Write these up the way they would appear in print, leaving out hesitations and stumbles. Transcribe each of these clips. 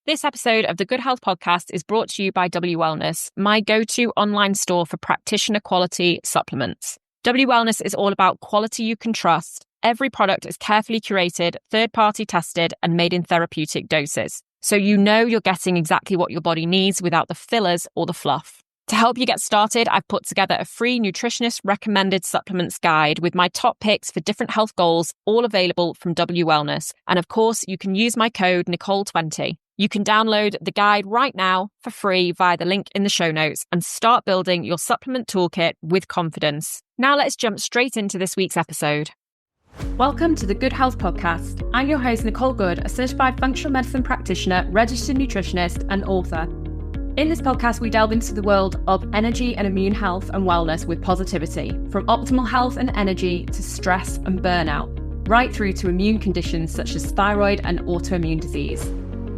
This episode of the Goode Health Podcast is brought to you by W Wellness, my go-to online store for practitioner quality supplements. W Wellness is all about quality you can trust. Every product is carefully curated, third-party tested, and made in therapeutic doses. So you know you're getting exactly what your body needs without the fillers or the fluff. To help you get started, I've put together a free nutritionist recommended supplements guide with my top picks for different health goals, all available from W Wellness. And of course, you can use my code Nicole20. You can download the guide right now for free via the link in the show notes and start building your supplement toolkit with confidence. Now let's jump straight into this week's episode. Welcome to the Goode Health Podcast. I'm your host, Nicole Goode, a certified functional medicine practitioner, registered nutritionist, and author. In this podcast, we delve into the world of energy and immune health and wellness with positivity, from optimal health and energy to stress and burnout, right through to immune conditions such as thyroid and autoimmune disease.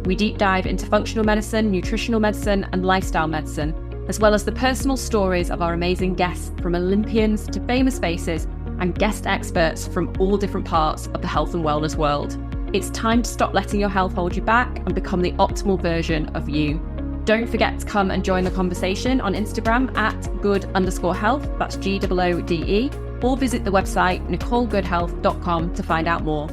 We deep dive into functional medicine, nutritional medicine, and lifestyle medicine, as well as the personal stories of our amazing guests, from Olympians to famous faces and guest experts from all different parts of the health and wellness world. It's time to stop letting your health hold you back and become the optimal version of you. Don't forget to come and join the conversation on Instagram at good_health, that's GOODE, or visit the website NicoleGoodeHealth.com to find out more.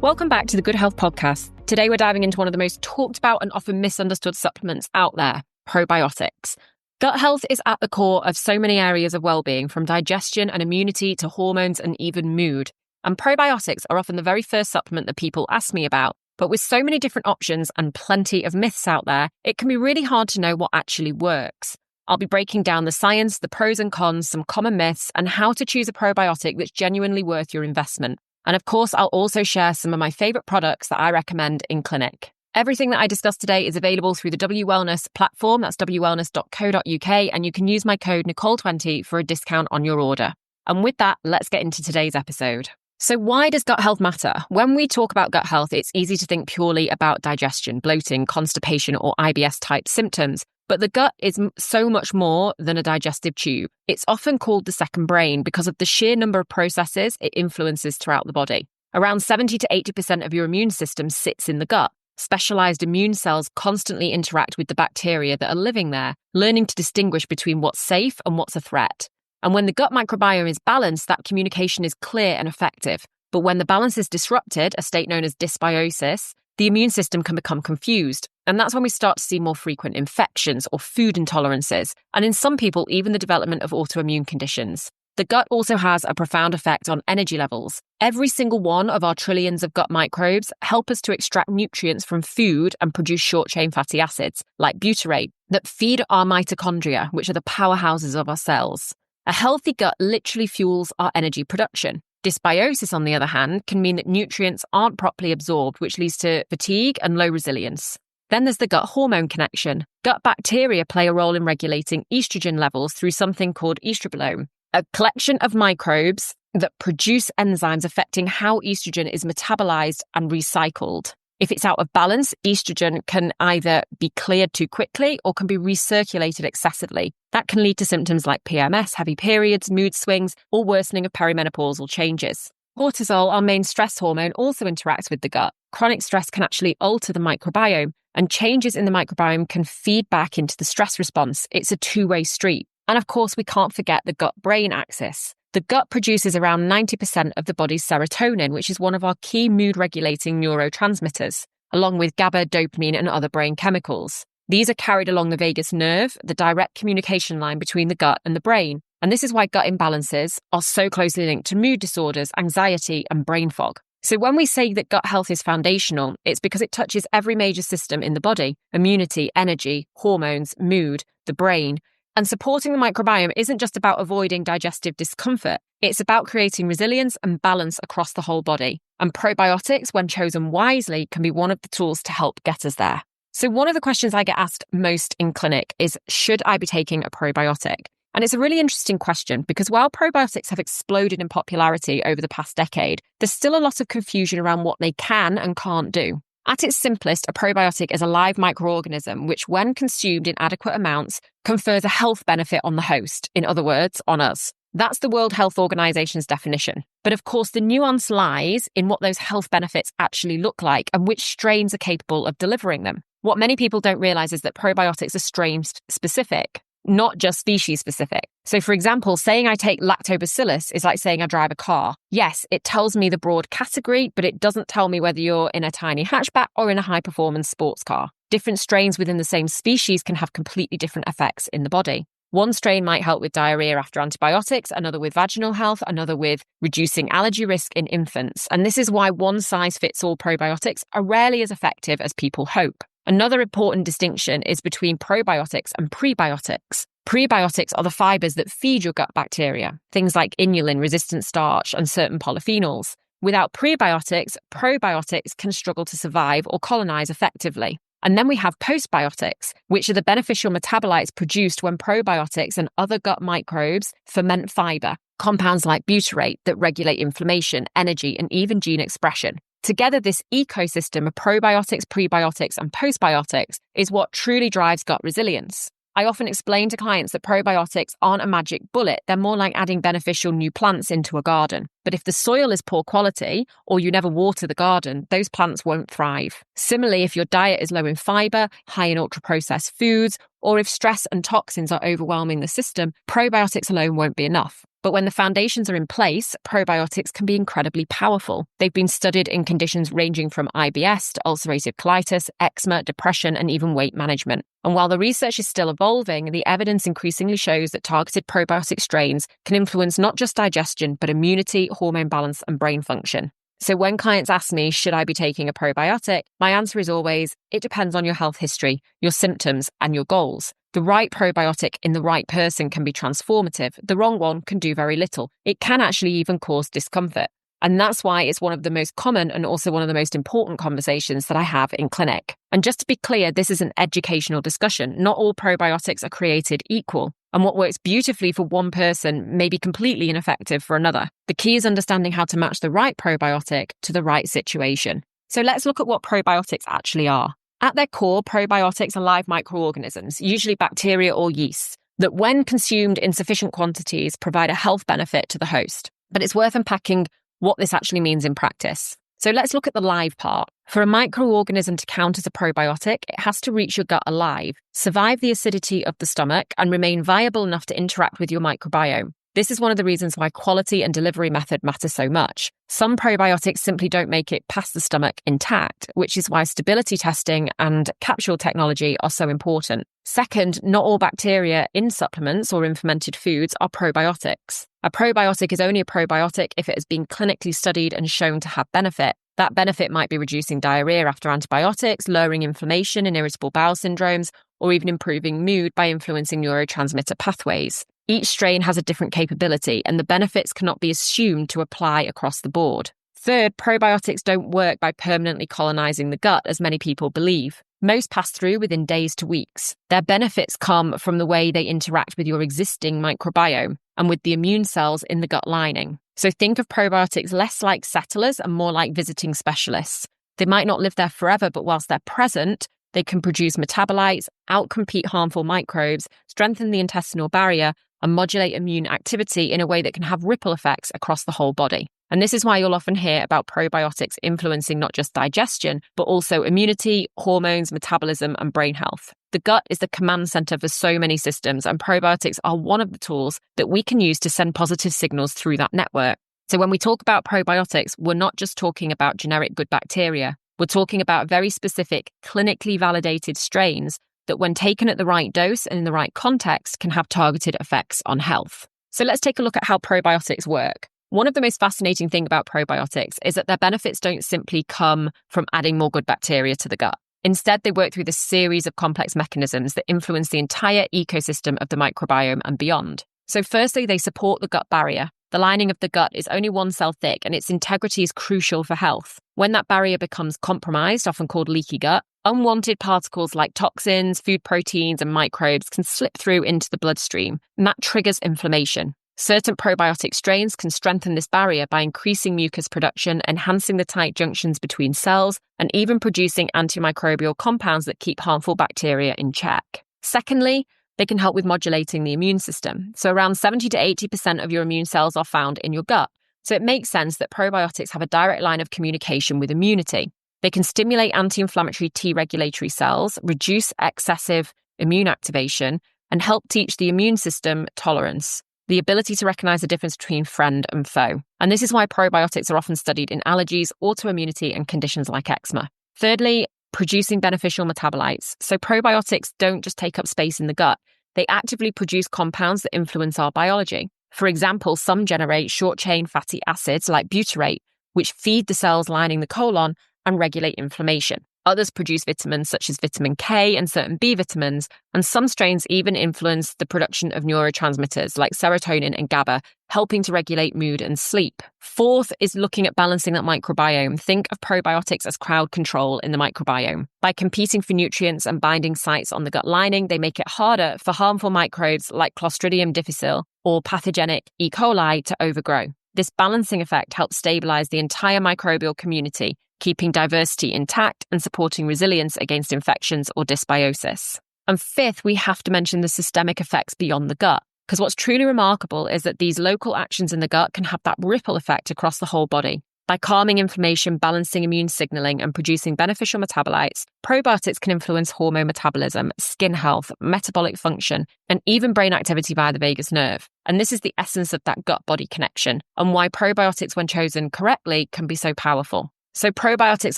Welcome back to the Goode Health Podcast. Today we're diving into one of the most talked about and often misunderstood supplements out there, probiotics. Gut health is at the core of so many areas of well-being, from digestion and immunity to hormones and even mood. And probiotics are often the very first supplement that people ask me about. But with so many different options and plenty of myths out there, it can be really hard to know what actually works. I'll be breaking down the science, the pros and cons, some common myths, and how to choose a probiotic that's genuinely worth your investment. And of course, I'll also share some of my favourite products that I recommend in clinic. Everything that I discussed today is available through the W Wellness platform, that's www.wellness.co.uk, and you can use my code Nicole20 for a discount on your order. And with that, let's get into today's episode. So why does gut health matter? When we talk about gut health, it's easy to think purely about digestion, bloating, constipation, or IBS-type symptoms. But the gut is so much more than a digestive tube. It's often called the second brain because of the sheer number of processes it influences throughout the body. Around 70 to 80% of your immune system sits in the gut. Specialized immune cells constantly interact with the bacteria that are living there, learning to distinguish between what's safe and what's a threat. And when the gut microbiome is balanced, that communication is clear and effective. But when the balance is disrupted, a state known as dysbiosis, the immune system can become confused. And that's when we start to see more frequent infections or food intolerances, and in some people, even the development of autoimmune conditions. The gut also has a profound effect on energy levels. Every single one of our trillions of gut microbes help us to extract nutrients from food and produce short-chain fatty acids, like butyrate, that feed our mitochondria, which are the powerhouses of our cells. A healthy gut literally fuels our energy production. Dysbiosis, on the other hand, can mean that nutrients aren't properly absorbed, which leads to fatigue and low resilience. Then there's the gut hormone connection. Gut bacteria play a role in regulating estrogen levels through something called estrobolome, a collection of microbes that produce enzymes affecting how estrogen is metabolized and recycled. If it's out of balance, estrogen can either be cleared too quickly or can be recirculated excessively. That can lead to symptoms like PMS, heavy periods, mood swings, or worsening of perimenopausal changes. Cortisol, our main stress hormone, also interacts with the gut. Chronic stress can actually alter the microbiome, and changes in the microbiome can feed back into the stress response. It's a two-way street. And of course, we can't forget the gut-brain axis. The gut produces around 90% of the body's serotonin, which is one of our key mood-regulating neurotransmitters, along with GABA, dopamine, and other brain chemicals. These are carried along the vagus nerve, the direct communication line between the gut and the brain. And this is why gut imbalances are so closely linked to mood disorders, anxiety, and brain fog. So when we say that gut health is foundational, it's because it touches every major system in the body: immunity, energy, hormones, mood, the brain. And supporting the microbiome isn't just about avoiding digestive discomfort. It's about creating resilience and balance across the whole body. And probiotics, when chosen wisely, can be one of the tools to help get us there. So one of the questions I get asked most in clinic is, should I be taking a probiotic? And it's a really interesting question because while probiotics have exploded in popularity over the past decade, there's still a lot of confusion around what they can and can't do. At its simplest, a probiotic is a live microorganism which, when consumed in adequate amounts, confers a health benefit on the host, in other words, on us. That's the World Health Organization's definition. But of course, the nuance lies in what those health benefits actually look like and which strains are capable of delivering them. What many people don't realize is that probiotics are strain-specific, not just species-specific. So for example, saying I take lactobacillus is like saying I drive a car. Yes, it tells me the broad category, but it doesn't tell me whether you're in a tiny hatchback or in a high-performance sports car. Different strains within the same species can have completely different effects in the body. One strain might help with diarrhea after antibiotics, another with vaginal health, another with reducing allergy risk in infants. And this is why one-size-fits-all probiotics are rarely as effective as people hope. Another important distinction is between probiotics and prebiotics. Prebiotics are the fibers that feed your gut bacteria, things like inulin, resistant starch, and certain polyphenols. Without prebiotics, probiotics can struggle to survive or colonize effectively. And then we have postbiotics, which are the beneficial metabolites produced when probiotics and other gut microbes ferment fiber, compounds like butyrate that regulate inflammation, energy, and even gene expression. Together, this ecosystem of probiotics, prebiotics, and postbiotics is what truly drives gut resilience. I often explain to clients that probiotics aren't a magic bullet. They're more like adding beneficial new plants into a garden. But if the soil is poor quality or you never water the garden, those plants won't thrive. Similarly, if your diet is low in fiber, high in ultra-processed foods, or if stress and toxins are overwhelming the system, probiotics alone won't be enough. But when the foundations are in place, probiotics can be incredibly powerful. They've been studied in conditions ranging from IBS to ulcerative colitis, eczema, depression, and even weight management. And while the research is still evolving, the evidence increasingly shows that targeted probiotic strains can influence not just digestion, but immunity, hormone balance, and brain function. So when clients ask me, should I be taking a probiotic? My answer is always, it depends on your health history, your symptoms, and your goals. The right probiotic in the right person can be transformative. The wrong one can do very little. It can actually even cause discomfort. And that's why it's one of the most common and also one of the most important conversations that I have in clinic. And just to be clear, this is an educational discussion. Not all probiotics are created equal. And what works beautifully for one person may be completely ineffective for another. The key is understanding how to match the right probiotic to the right situation. So let's look at what probiotics actually are. At their core, probiotics are live microorganisms, usually bacteria or yeast, that when consumed in sufficient quantities provide a health benefit to the host. But it's worth unpacking what this actually means in practice. So let's look at the live part. For a microorganism to count as a probiotic, it has to reach your gut alive, survive the acidity of the stomach, and remain viable enough to interact with your microbiome. This is one of the reasons why quality and delivery method matter so much. Some probiotics simply don't make it past the stomach intact, which is why stability testing and capsule technology are so important. Second, not all bacteria in supplements or in fermented foods are probiotics. A probiotic is only a probiotic if it has been clinically studied and shown to have benefit. That benefit might be reducing diarrhea after antibiotics, lowering inflammation in irritable bowel syndromes, or even improving mood by influencing neurotransmitter pathways. Each strain has a different capability, and the benefits cannot be assumed to apply across the board. Third, probiotics don't work by permanently colonizing the gut, as many people believe. Most pass through within days to weeks. Their benefits come from the way they interact with your existing microbiome and with the immune cells in the gut lining. So think of probiotics less like settlers and more like visiting specialists. They might not live there forever, but whilst they're present, they can produce metabolites, outcompete harmful microbes, strengthen the intestinal barrier, and modulate immune activity in a way that can have ripple effects across the whole body. And this is why you'll often hear about probiotics influencing not just digestion, but also immunity, hormones, metabolism, and brain health. The gut is the command center for so many systems, and probiotics are one of the tools that we can use to send positive signals through that network. So when we talk about probiotics, we're not just talking about generic good bacteria. We're talking about very specific, clinically validated strains that when taken at the right dose and in the right context can have targeted effects on health. So let's take a look at how probiotics work. One of the most fascinating things about probiotics is that their benefits don't simply come from adding more good bacteria to the gut. Instead, they work through this series of complex mechanisms that influence the entire ecosystem of the microbiome and beyond. So firstly, they support the gut barrier. The lining of the gut is only one cell thick, and its integrity is crucial for health. When that barrier becomes compromised, often called leaky gut, unwanted particles like toxins, food proteins, and microbes can slip through into the bloodstream, and that triggers inflammation. Certain probiotic strains can strengthen this barrier by increasing mucus production, enhancing the tight junctions between cells, and even producing antimicrobial compounds that keep harmful bacteria in check. Secondly, They can help with modulating the immune system. So around 70 to 80% of your immune cells are found in your gut. So it makes sense that probiotics have a direct line of communication with immunity. They can stimulate anti-inflammatory T regulatory cells, reduce excessive immune activation, and help teach the immune system tolerance, the ability to recognize the difference between friend and foe. And this is why probiotics are often studied in allergies, autoimmunity, and conditions like eczema. Thirdly, producing beneficial metabolites. So probiotics don't just take up space in the gut. They actively produce compounds that influence our biology. For example, some generate short-chain fatty acids like butyrate, which feed the cells lining the colon and regulate inflammation. Others produce vitamins such as vitamin K and certain B vitamins, and some strains even influence the production of neurotransmitters like serotonin and GABA, helping to regulate mood and sleep. Fourth is looking at balancing that microbiome. Think of probiotics as crowd control in the microbiome. By competing for nutrients and binding sites on the gut lining, they make it harder for harmful microbes like Clostridium difficile or pathogenic E. coli to overgrow. This balancing effect helps stabilize the entire microbial community, keeping diversity intact and supporting resilience against infections or dysbiosis. And fifth, we have to mention the systemic effects beyond the gut, because what's truly remarkable is that these local actions in the gut can have that ripple effect across the whole body. By calming inflammation, balancing immune signaling, and producing beneficial metabolites, probiotics can influence hormone metabolism, skin health, metabolic function, and even brain activity via the vagus nerve. And this is the essence of that gut-body connection, and why probiotics, when chosen correctly, can be so powerful. So probiotics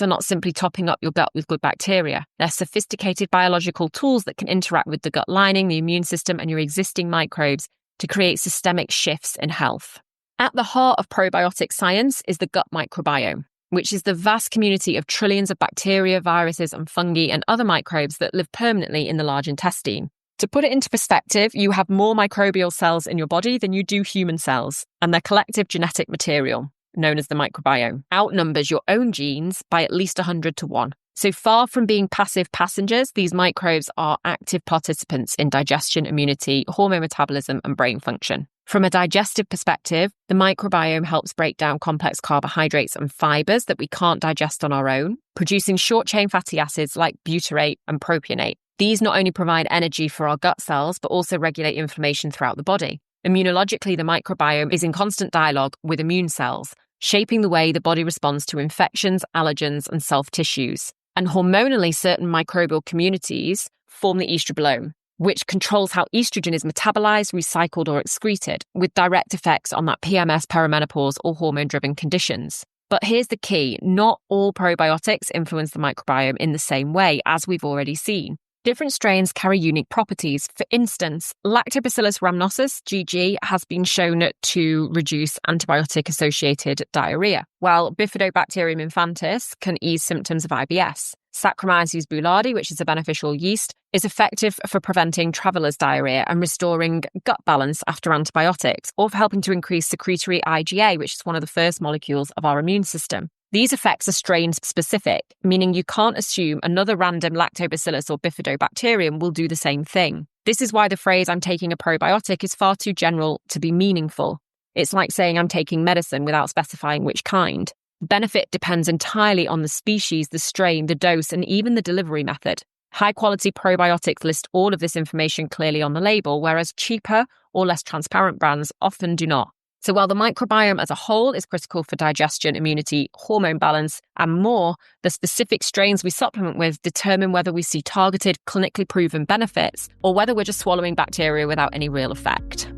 are not simply topping up your gut with good bacteria. They're sophisticated biological tools that can interact with the gut lining, the immune system, and your existing microbes to create systemic shifts in health. At the heart of probiotic science is the gut microbiome, which is the vast community of trillions of bacteria, viruses, and fungi and other microbes that live permanently in the large intestine. To put it into perspective, you have more microbial cells in your body than you do human cells, and their collective genetic material, known as the microbiome, outnumbers your own genes by at least 100 to 1. So far from being passive passengers, these microbes are active participants in digestion, immunity, hormone metabolism, and brain function. From a digestive perspective, the microbiome helps break down complex carbohydrates and fibers that we can't digest on our own, producing short-chain fatty acids like butyrate and propionate. These not only provide energy for our gut cells, but also regulate inflammation throughout the body. Immunologically, the microbiome is in constant dialogue with immune cells, shaping the way the body responds to infections, allergens, and self-tissues. And hormonally, certain microbial communities form the estrobilome, which controls how estrogen is metabolized, recycled, or excreted, with direct effects on that PMS, perimenopause, or hormone-driven conditions. But here's the key. Not all probiotics influence the microbiome in the same way, as we've already seen. Different strains carry unique properties. For instance, Lactobacillus rhamnosus, GG, has been shown to reduce antibiotic-associated diarrhea, while Bifidobacterium infantis can ease symptoms of IBS. Saccharomyces boulardii, which is a beneficial yeast, is effective for preventing traveler's diarrhea and restoring gut balance after antibiotics, or for helping to increase secretory IgA, which is one of the first molecules of our immune system. These effects are strain-specific, meaning you can't assume another random lactobacillus or bifidobacterium will do the same thing. This is why the phrase "I'm taking a probiotic" is far too general to be meaningful. It's like saying I'm taking medicine without specifying which kind. Benefit depends entirely on the species, the strain, the dose, and even the delivery method. High-quality probiotics list all of this information clearly on the label, whereas cheaper or less transparent brands often do not. So while the microbiome as a whole is critical for digestion, immunity, hormone balance, and more, the specific strains we supplement with determine whether we see targeted, clinically proven benefits, or whether we're just swallowing bacteria without any real effect.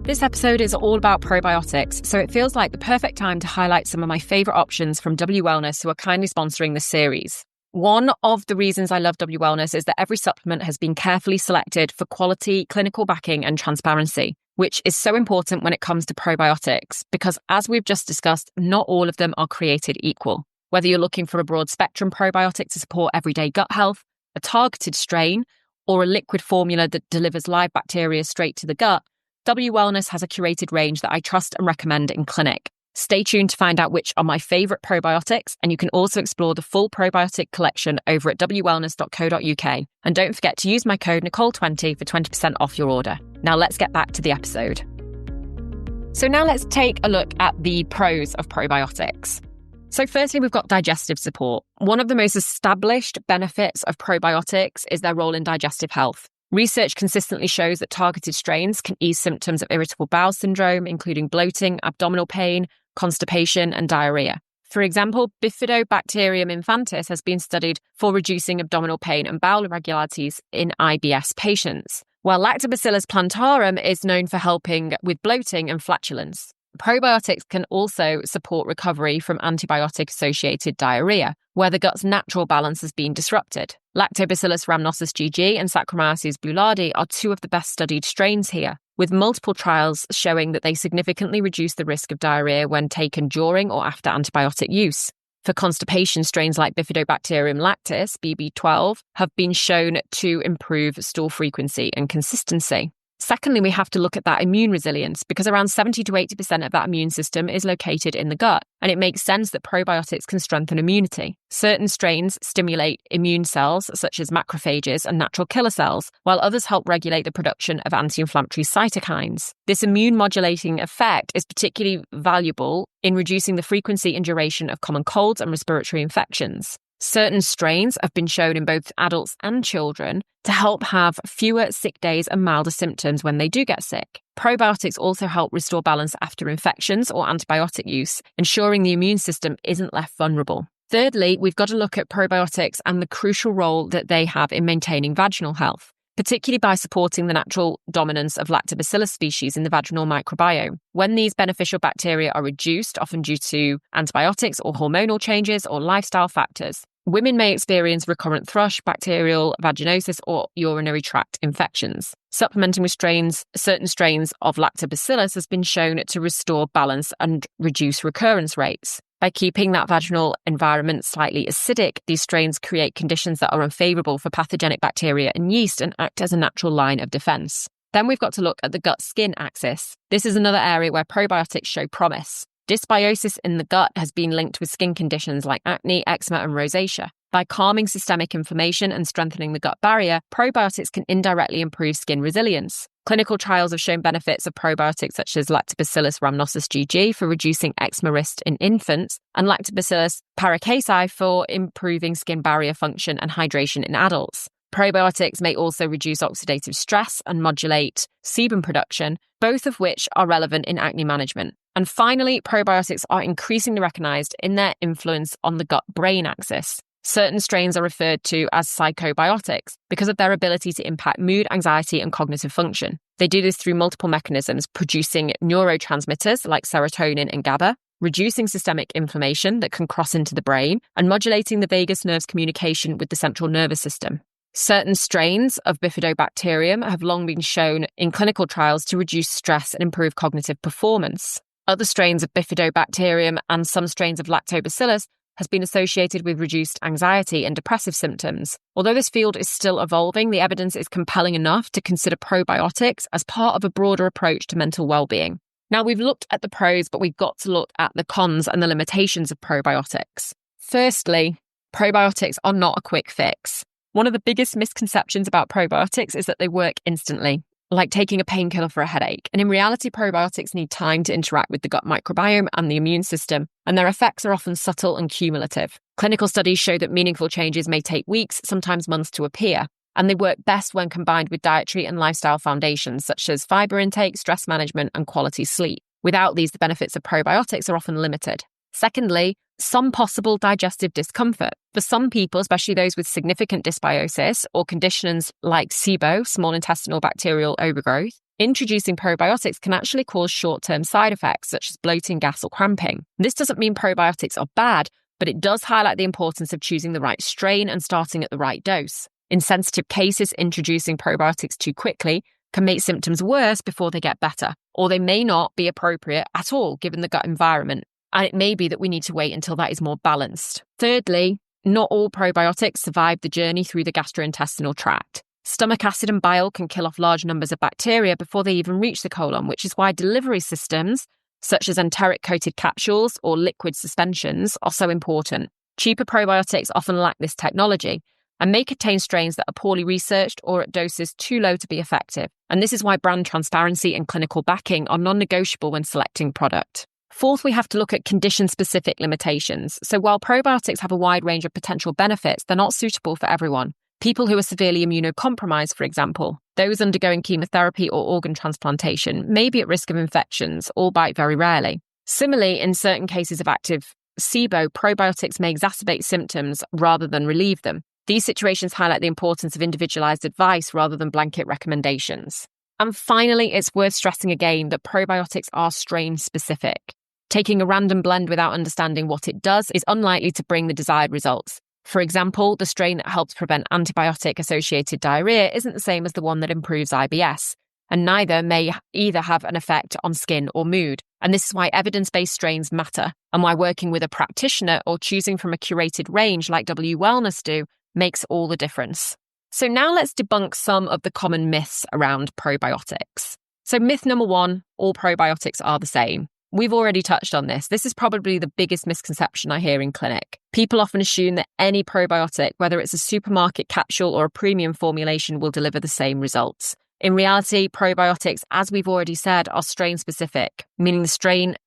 This episode is all about probiotics, so it feels like the perfect time to highlight some of my favourite options from W Wellness, who are kindly sponsoring this series. One of the reasons I love W Wellness is that every supplement has been carefully selected for quality, clinical backing, and transparency, which is so important when it comes to probiotics, because as we've just discussed, not all of them are created equal. Whether you're looking for a broad spectrum probiotic to support everyday gut health, a targeted strain, or a liquid formula that delivers live bacteria straight to the gut, W Wellness has a curated range that I trust and recommend in clinic. Stay tuned to find out which are my favourite probiotics, and you can also explore the full probiotic collection over at wwellness.co.uk. And don't forget to use my code Nicole20 for 20% off your order. Now let's get back to the episode. So now let's take a look at the pros of probiotics. So firstly, we've got digestive support. One of the most established benefits of probiotics is their role in digestive health. Research consistently shows that targeted strains can ease symptoms of irritable bowel syndrome, including bloating, abdominal pain, constipation, and diarrhea. For example, Bifidobacterium infantis has been studied for reducing abdominal pain and bowel irregularities in IBS patients, while Lactobacillus plantarum is known for helping with bloating and flatulence. Probiotics can also support recovery from antibiotic-associated diarrhea, where the gut's natural balance has been disrupted. Lactobacillus rhamnosus GG and Saccharomyces boulardii are two of the best studied strains here, with multiple trials showing that they significantly reduce the risk of diarrhea when taken during or after antibiotic use. For constipation, strains like Bifidobacterium lactis, BB12, have been shown to improve stool frequency and consistency. Secondly, we have to look at that immune resilience, because around 70 to 80% of that immune system is located in the gut, and it makes sense that probiotics can strengthen immunity. Certain strains stimulate immune cells, such as macrophages and natural killer cells, while others help regulate the production of anti-inflammatory cytokines. This immune modulating effect is particularly valuable in reducing the frequency and duration of common colds and respiratory infections. Certain strains have been shown in both adults and children to help have fewer sick days and milder symptoms when they do get sick. Probiotics also help restore balance after infections or antibiotic use, ensuring the immune system isn't left vulnerable. Thirdly, we've got to look at probiotics and the crucial role that they have in maintaining vaginal health, particularly by supporting the natural dominance of lactobacillus species in the vaginal microbiome. When these beneficial bacteria are reduced, often due to antibiotics or hormonal changes or lifestyle factors, women may experience recurrent thrush, bacterial vaginosis, or urinary tract infections. Supplementing with certain strains of lactobacillus has been shown to restore balance and reduce recurrence rates. By keeping that vaginal environment slightly acidic, these strains create conditions that are unfavorable for pathogenic bacteria and yeast and act as a natural line of defense. Then we've got to look at the gut-skin axis. This is another area where probiotics show promise. Dysbiosis in the gut has been linked with skin conditions like acne, eczema, and rosacea. By calming systemic inflammation and strengthening the gut barrier, probiotics can indirectly improve skin resilience. Clinical trials have shown benefits of probiotics such as Lactobacillus rhamnosus GG for reducing eczema risk in infants and Lactobacillus paracasi for improving skin barrier function and hydration in adults. Probiotics may also reduce oxidative stress and modulate sebum production, both of which are relevant in acne management. And finally, probiotics are increasingly recognized in their influence on the gut-brain axis. Certain strains are referred to as psychobiotics because of their ability to impact mood, anxiety, and cognitive function. They do this through multiple mechanisms, producing neurotransmitters like serotonin and GABA, reducing systemic inflammation that can cross into the brain, and modulating the vagus nerve's communication with the central nervous system. Certain strains of Bifidobacterium have long been shown in clinical trials to reduce stress and improve cognitive performance. Other strains of Bifidobacterium and some strains of Lactobacillus has been associated with reduced anxiety and depressive symptoms. Although this field is still evolving, the evidence is compelling enough to consider probiotics as part of a broader approach to mental well-being. Now, we've looked at the pros, but we've got to look at the cons and the limitations of probiotics. Firstly, probiotics are not a quick fix. One of the biggest misconceptions about probiotics is that they work instantly, like taking a painkiller for a headache. And in reality, probiotics need time to interact with the gut microbiome and the immune system, and their effects are often subtle and cumulative. Clinical studies show that meaningful changes may take weeks, sometimes months to appear, and they work best when combined with dietary and lifestyle foundations such as fiber intake, stress management, and quality sleep. Without these, the benefits of probiotics are often limited. Secondly, some possible digestive discomfort. For some people, especially those with significant dysbiosis or conditions like SIBO, small intestinal bacterial overgrowth, introducing probiotics can actually cause short-term side effects such as bloating, gas, or cramping. This doesn't mean probiotics are bad, but it does highlight the importance of choosing the right strain and starting at the right dose. In sensitive cases, introducing probiotics too quickly can make symptoms worse before they get better, or they may not be appropriate at all given the gut environment. And it may be that we need to wait until that is more balanced. Thirdly, not all probiotics survive the journey through the gastrointestinal tract. Stomach acid and bile can kill off large numbers of bacteria before they even reach the colon, which is why delivery systems, such as enteric-coated capsules or liquid suspensions, are so important. Cheaper probiotics often lack this technology and may contain strains that are poorly researched or at doses too low to be effective. And this is why brand transparency and clinical backing are non-negotiable when selecting product. Fourth, we have to look at condition-specific limitations. So while probiotics have a wide range of potential benefits, they're not suitable for everyone. People who are severely immunocompromised, for example, those undergoing chemotherapy or organ transplantation, may be at risk of infections, albeit very rarely. Similarly, in certain cases of active SIBO, probiotics may exacerbate symptoms rather than relieve them. These situations highlight the importance of individualized advice rather than blanket recommendations. And finally, it's worth stressing again that probiotics are strain-specific. Taking a random blend without understanding what it does is unlikely to bring the desired results. For example, the strain that helps prevent antibiotic-associated diarrhea isn't the same as the one that improves IBS, and neither may either have an effect on skin or mood. And this is why evidence-based strains matter, and why working with a practitioner or choosing from a curated range like W Wellness do makes all the difference. So now let's debunk some of the common myths around probiotics. So myth number 1, all probiotics are the same. We've already touched on this. This is probably the biggest misconception I hear in clinic. People often assume that any probiotic, whether it's a supermarket capsule or a premium formulation, will deliver the same results. In reality, probiotics, as we've already said, are strain-specific, meaning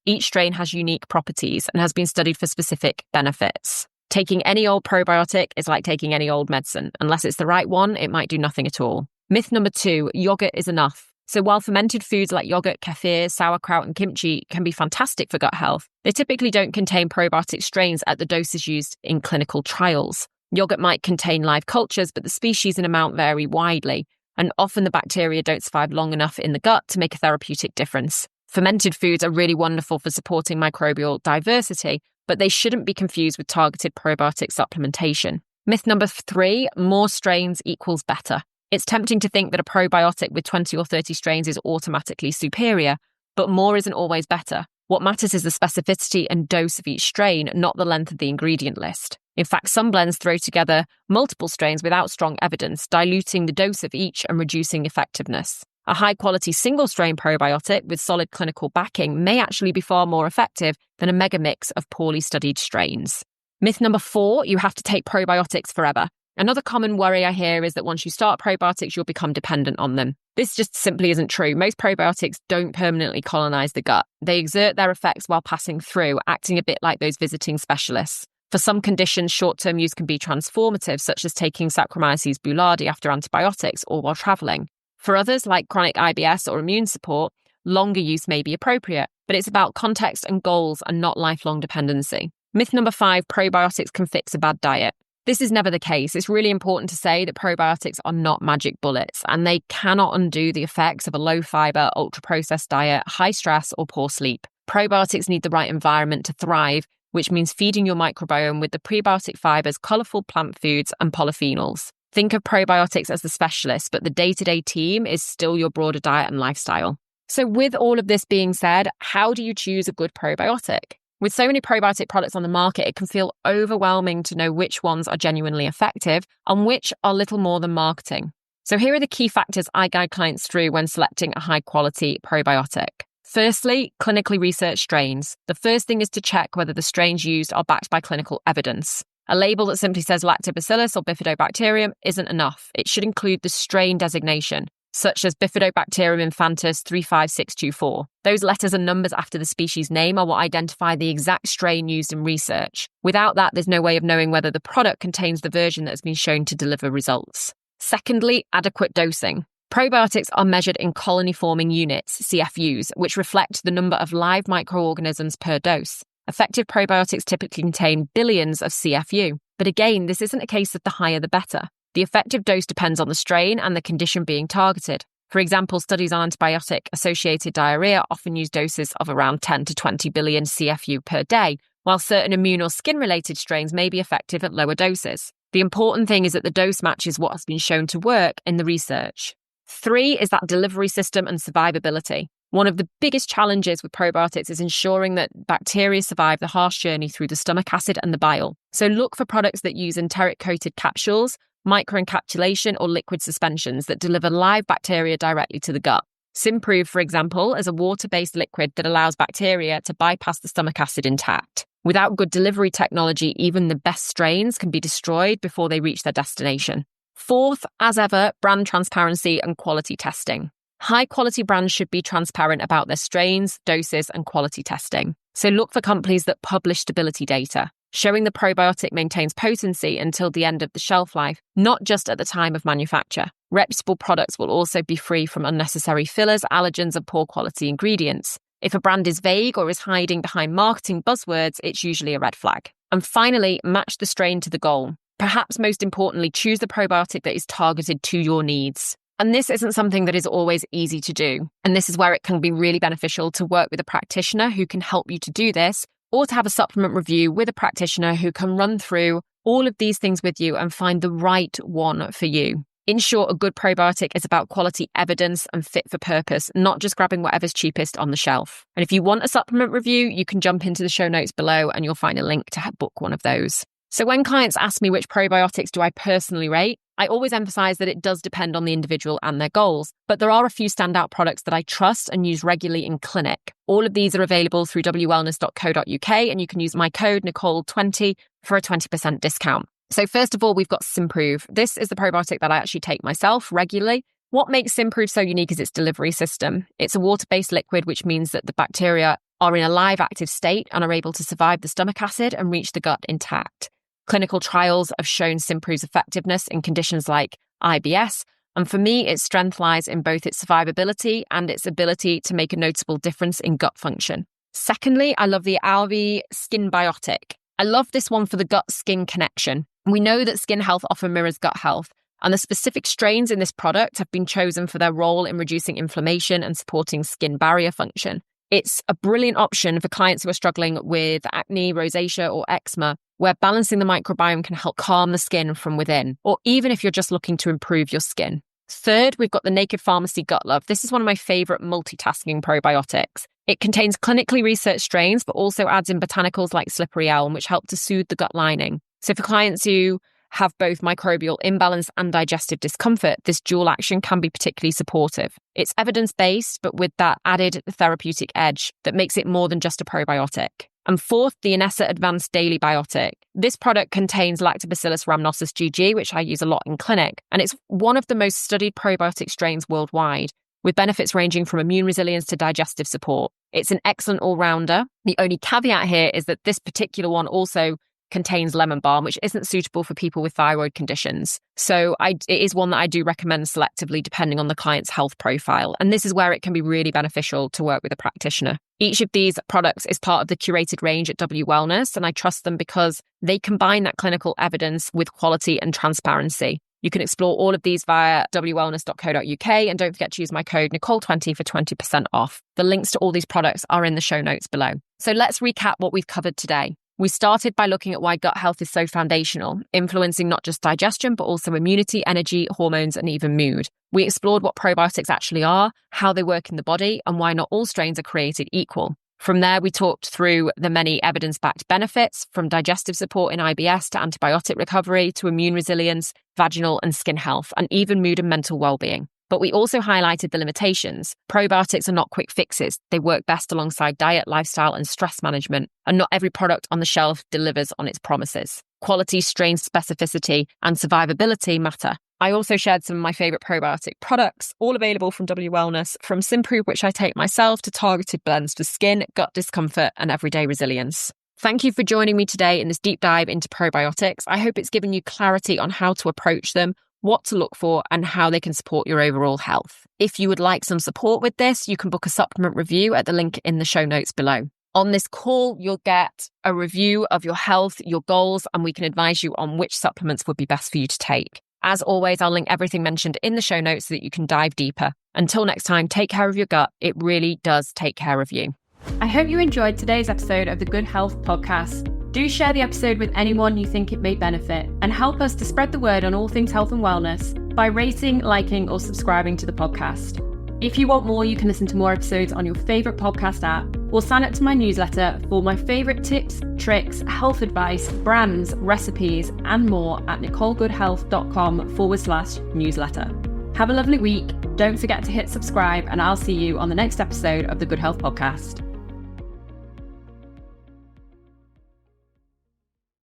each strain has unique properties and has been studied for specific benefits. Taking any old probiotic is like taking any old medicine. Unless it's the right one, it might do nothing at all. Myth number 2, yogurt is enough. So while fermented foods like yogurt, kefir, sauerkraut, and kimchi can be fantastic for gut health, they typically don't contain probiotic strains at the doses used in clinical trials. Yogurt might contain live cultures, but the species and amount vary widely, and often the bacteria don't survive long enough in the gut to make a therapeutic difference. Fermented foods are really wonderful for supporting microbial diversity, but they shouldn't be confused with targeted probiotic supplementation. Myth number 3, more strains equals better. It's tempting to think that a probiotic with 20 or 30 strains is automatically superior, but more isn't always better. What matters is the specificity and dose of each strain, not the length of the ingredient list. In fact, some blends throw together multiple strains without strong evidence, diluting the dose of each and reducing effectiveness. A high-quality single-strain probiotic with solid clinical backing may actually be far more effective than a mega mix of poorly studied strains. Myth number 4, you have to take probiotics forever. Another common worry I hear is that once you start probiotics, you'll become dependent on them. This just simply isn't true. Most probiotics don't permanently colonize the gut. They exert their effects while passing through, acting a bit like those visiting specialists. For some conditions, short-term use can be transformative, such as taking Saccharomyces boulardii after antibiotics or while traveling. For others, like chronic IBS or immune support, longer use may be appropriate, but it's about context and goals and not lifelong dependency. Myth number 5, probiotics can fix a bad diet. This is never the case. It's really important to say that probiotics are not magic bullets, and they cannot undo the effects of a low-fiber, ultra-processed diet, high stress, or poor sleep. Probiotics need the right environment to thrive, which means feeding your microbiome with the prebiotic fibers, colourful plant foods, and polyphenols. Think of probiotics as the specialist, but the day-to-day team is still your broader diet and lifestyle. So with all of this being said, how do you choose a good probiotic? With so many probiotic products on the market, it can feel overwhelming to know which ones are genuinely effective and which are little more than marketing. So here are the key factors I guide clients through when selecting a high-quality probiotic. Firstly, clinically researched strains. The first thing is to check whether the strains used are backed by clinical evidence. A label that simply says lactobacillus or bifidobacterium isn't enough. It should include the strain designation, such as Bifidobacterium infantis 35624. Those letters and numbers after the species name are what identify the exact strain used in research. Without that, there's no way of knowing whether the product contains the version that has been shown to deliver results. Secondly, adequate dosing. Probiotics are measured in colony-forming units, CFUs, which reflect the number of live microorganisms per dose. Effective probiotics typically contain billions of CFU. But again, this isn't a case of the higher the better. The effective dose depends on the strain and the condition being targeted. For example, studies on antibiotic-associated diarrhea often use doses of around 10 to 20 billion CFU per day, while certain immune or skin-related strains may be effective at lower doses. The important thing is that the dose matches what has been shown to work in the research. 3 is that delivery system and survivability. One of the biggest challenges with probiotics is ensuring that bacteria survive the harsh journey through the stomach acid and the bile. So look for products that use enteric-coated capsules, microencapsulation, or liquid suspensions that deliver live bacteria directly to the gut. Simprove, for example, is a water-based liquid that allows bacteria to bypass the stomach acid intact. Without good delivery technology, even the best strains can be destroyed before they reach their destination. 4th, as ever, brand transparency and quality testing. High-quality brands should be transparent about their strains, doses, and quality testing. So look for companies that publish stability data. showing the probiotic maintains potency until the end of the shelf life, not just at the time of manufacture. Reputable products will also be free from unnecessary fillers, allergens, and poor quality ingredients. If a brand is vague or is hiding behind marketing buzzwords, it's usually a red flag. And finally, match the strain to the goal. Perhaps most importantly, choose the probiotic that is targeted to your needs. And this isn't something that is always easy to do. And this is where it can be really beneficial to work with a practitioner who can help you to do this, or to have a supplement review with a practitioner who can run through all of these things with you and find the right one for you. In short, a good probiotic is about quality evidence and fit for purpose, not just grabbing whatever's cheapest on the shelf. And if you want a supplement review, you can jump into the show notes below and you'll find a link to book one of those. So when clients ask me which probiotics do I personally rate, I always emphasize that it does depend on the individual and their goals, but there are a few standout products that I trust and use regularly in clinic. All of these are available through wwellness.co.uk, and you can use my code Nicole20 for a 20% discount. So first of all, we've got Simprove. This is the probiotic that I actually take myself regularly. What makes Simprove so unique is its delivery system. It's a water-based liquid, which means that the bacteria are in a live active state and are able to survive the stomach acid and reach the gut intact. Clinical trials have shown Simprove's effectiveness in conditions like IBS, and for me, its strength lies in both its survivability and its ability to make a noticeable difference in gut function. Secondly, I love the Alvi Skin Biotic. I love this one for the gut-skin connection. We know that skin health often mirrors gut health, and the specific strains in this product have been chosen for their role in reducing inflammation and supporting skin barrier function. It's a brilliant option for clients who are struggling with acne, rosacea, or eczema, where balancing the microbiome can help calm the skin from within, or even if you're just looking to improve your skin. Third, we've got the Naked Pharmacy Gut Love. This is one of my favorite multitasking probiotics. It contains clinically researched strains, but also adds in botanicals like slippery elm, which help to soothe the gut lining. So for clients who have both microbial imbalance and digestive discomfort, this dual action can be particularly supportive. It's evidence-based, but with that added therapeutic edge that makes it more than just a probiotic. And fourth, the Inessa Advanced Daily Biotic. This product contains Lactobacillus rhamnosus GG, which I use a lot in clinic, and it's one of the most studied probiotic strains worldwide, with benefits ranging from immune resilience to digestive support. It's an excellent all-rounder. The only caveat here is that this particular one also contains lemon balm, which isn't suitable for people with thyroid conditions. So it is one that I do recommend selectively depending on the client's health profile. And this is where it can be really beneficial to work with a practitioner. Each of these products is part of the curated range at W Wellness, and I trust them because they combine that clinical evidence with quality and transparency. You can explore all of these via wwellness.co.uk, and don't forget to use my code Nicole20 for 20% off. The links to all these products are in the show notes below. So let's recap what we've covered today. We started by looking at why gut health is so foundational, influencing not just digestion, but also immunity, energy, hormones, and even mood. We explored what probiotics actually are, how they work in the body, and why not all strains are created equal. From there, we talked through the many evidence-backed benefits, from digestive support in IBS to antibiotic recovery to immune resilience, vaginal and skin health, and even mood and mental well-being. But we also highlighted the limitations. Probiotics are not quick fixes. They work best alongside diet, lifestyle, and stress management, and not every product on the shelf delivers on its promises. Quality, strain specificity, and survivability matter. I also shared some of my favorite probiotic products, all available from W Wellness, from Simprove, which I take myself, to targeted blends for skin, gut discomfort, and everyday resilience. Thank you for joining me today in this deep dive into probiotics. I hope it's given you clarity on how to approach them, what to look for, and how they can support your overall health. If you would like some support with this, you can book a supplement review at the link in the show notes below. On this call, you'll get a review of your health, your goals, and we can advise you on which supplements would be best for you to take. As always, I'll link everything mentioned in the show notes so that you can dive deeper. Until next time, take care of your gut. It really does take care of you. I hope you enjoyed today's episode of the Goode Health Podcast. Do share the episode with anyone you think it may benefit, and help us to spread the word on all things health and wellness by rating, liking, or subscribing to the podcast. If you want more, you can listen to more episodes on your favourite podcast app, or sign up to my newsletter for all my favourite tips, tricks, health advice, brands, recipes, and more at nicolegoodehealth.com/newsletter. Have a lovely week. Don't forget to hit subscribe, and I'll see you on the next episode of the Goode Health Podcast.